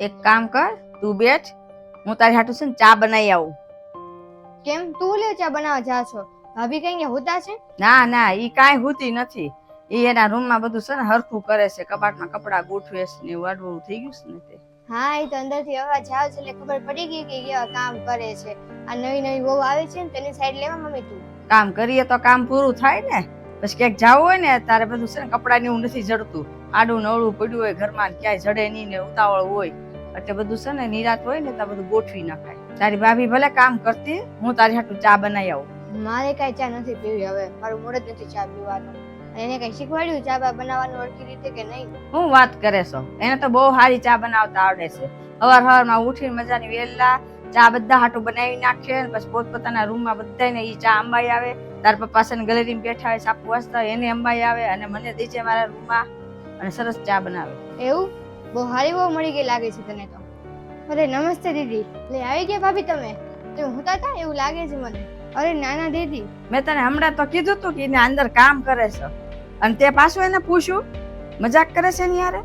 એક કામ કર, તું બેઠ, હું તારી હાટુ છે ને ચા બનાવી આવું. કેમ તું લે ચા બનાવવા જા છો? ભાભી કઈ હોતા છે? ના ના, ઈ કાંઈ હોતી નથી. ઈ એના રૂમમાં બધું છે ને હરખું કરે છે, કબાટમાં કપડા ગોઠવે છે ને એવું આડવું થઈ ગયું છે ને તે. હા, એ તો અંદરથી અવાજ આવે છે એટલે ખબર પડી ગઈ કે કેવા કામ કરે છે. આ નવી નવી વહુ આવે છે ને તેની સાઈડ લેવા મમ્મી તું. કામ કરીએ તો કામ પૂરું થાય ને. પછી ક્યાંક જવું હોય ને તારે બધું છે ને કપડાની એવું નથી જડતું. આડું નવળું પડ્યું હોય ઘરમાં, ક્યાંય જડે નહીં ને ઉતાવળ હોય એટલે બધું છે ને નિરાત હોય ને ત્યાં બધું ગોઠવી નખાય. તારી ભાભી ભલે કામ કરતી, હું તારી હાટુ ચા બનાવી આવું. મારે કઈ ચા નથી પીવી હવે, મારું મૂડ જ નથી ચા પીવાનું. અને એને કઈ શીખવાડ્યું ચા બનાવવાનું ઓળખી રીતે કે નહીં? હું વાત કરે છો? એને તો બહુ સારી ચા બનાવતા આવડે છે. સવારમાં ઉઠીને મજાની વેલા ચા બધા હાટું બનાવી નાખે, પછી પોતપોતાના રૂમમાં બધાને ઈ ચા અંબાઈ આવે. તાર પપ્પા છે ને ગેલેરીમાં બેઠા હોય સાપુ વાંચતા હોય એને અંબાઈ આવે અને મને દે છે મારા રૂમમાં અને સરસ ચા બનાવે. એવું? બહુ સારી બહુ મળી ગઈ લાગે છે તને તો. અરે નમસ્તે દીદી. લે આવી ગયા ભાભી તમે? તો હું હતા એવું લાગે છે મને. અરે નાના દીદી, મેં તને હમણાં તો કીધું તું કે એને અંદર કામ કરે છે અને તે પાછું એને પૂછ્યું મજાક કરે છે ને યાર.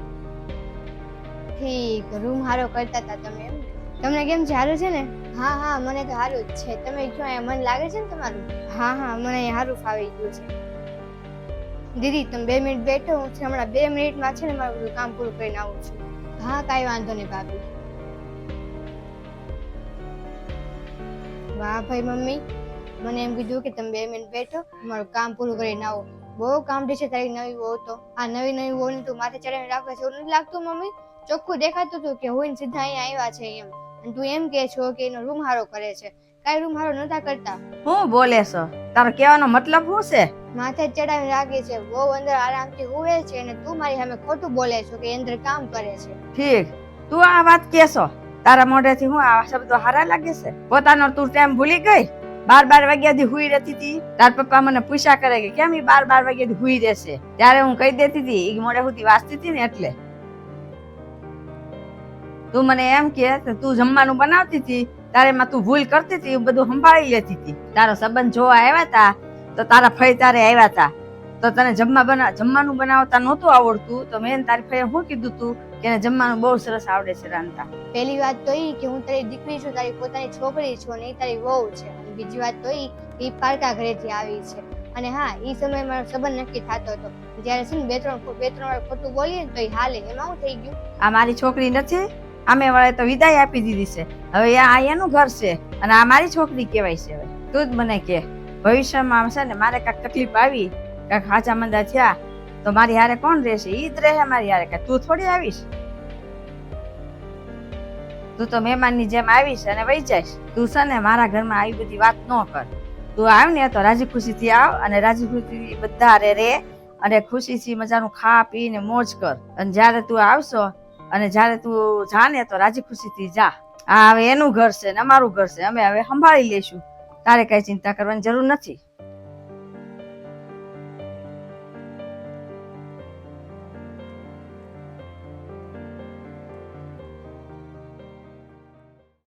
ઠીક, રૂમ હારો કરતા હતા તમે એમ? તમને કેમ છે? હારું છે ને? હા હા, મને તો હારું જ છે. તમે જો અહીંયા મન લાગે છે ને તમારું? હા હા, મને અહીંયા હારું ફાવી ગયું છે. દીદી તમે 2 મિનિટ બેઠો, હું હમણાં 2 મિનિટમાં છે ને મારું બધું કામ પૂરું કરીને આવું છું. હા કાંઈ વાંધો નહીં ભાભી. વાહ ભાઈ મમ્મી, મને એમ કીધું કે તમે 2 મિનિટ બેઠો, મારું કામ પૂરું કરીને આવો. બહુ કામ છે તારી નવી વહુ તો. આ નવી વહુ ને તું માથે ચડાવીને રાખે છે એવું નથી લાગતું મમ્મી? ચોખ્ખું દેખાતું હતું કે હું સીધા અહીંયા આવ્યા છે એમ. અને તું એમ કે છો કે એનો રૂમ હારો કરે છે. કાઈ રૂમ હારો નતા કરતા. હું બોલે છો? તારો કહેવાનો મતલબ શું છે? માથે ચડાવીને રાખે છે, બહુ અંદર આરામથી હુવે છે અને તું મારી સામે ખોટું બોલે છો કે અંદર કામ કરે છે. ઠીક, તું આ વાત કેસો? તારા મોઢેથી હું આ શબ્દો હારા લાગે છે? પોતાનો તું ટાઈમ ભૂલી ગઈ? 12 વાગ્યા સુધી હુઈ રહેતી હતી. તાર પપ્પા મને પૂછ્યા કરે કે કેમ ઈ 12 વાગ્યા સુધી હુઈ રહેશે? ત્યારે હું કહી દેતી હતી ઈ મોઢે સુધી વાંચતી હતી ને એટલે. તું મને એમ કે તું જમવાનું બનાવતી હતી તારે માં તું ભૂલ કરતી હતી, બધું સંભાળી લેતી હતી. તારો સંબંધ જોવા આવ્યા હતા તો તારા ફઈ તારે આવ્યા હતા તો તને જમવાનું બનાવતા નહોતું આવડતું તો મેં તારી ફઈએ શું કીધું તું કે એને જમવાનું બહુ સરસ આવડે છે રાંધતા. પહેલી વાત તો ઈ કે હું તારી દીકરી છું, તારી પોતાની છોકરી છું અને ઈ તારી વહુ છે. અને બીજી વાત તો ઈ પારકા ઘરેથી આવી છે. અને હા, ઈ સમયે મારો સંબંધ નક્કી થતો હતો. જ્યારે છે ને બે ત્રણ વાર ખોટું બોલીએ ને તો ઈ હાલે. એમાં શું થઈ ગયું? આ મારી છોકરી નથી? આમે વાળે તો વિદાય આપી દીધી છે. હવે આ એનું ઘર છે અને આ મારી છોકરી કહેવાય છે. હવે તું જ મને કે ભવિષ્યમાં છે ને મારે કાંઈક તકલીફ આવી, કાંઈક હાચા મંદા થયા તો મારી હારે કોણ રહેશે? ઈ જ રહે મારી હારે. કાંઈ તું થોડી આવીશ? તું તો મહેમાનની જેમ આવીશ અને વહી જઈશ. તું છે ને મારા ઘરમાં આવી બધી વાત ન કર. તું આવ ને તો રાજી ખુશીથી આવ અને રાજી ખુશીથી બધા હારે રહે અને ખુશીથી મજાનું ખા પી ને મોજ કર. અને જ્યારે તું આવશો અને જ્યારે તું જા ને તો રાજી ખુશીથી જા. આ હવે એનું ઘર છે ને અમારું ઘર છે, અમે હવે સંભાળી લઈશું. તારે કઈ ચિંતા કરવાની જરૂર નથી.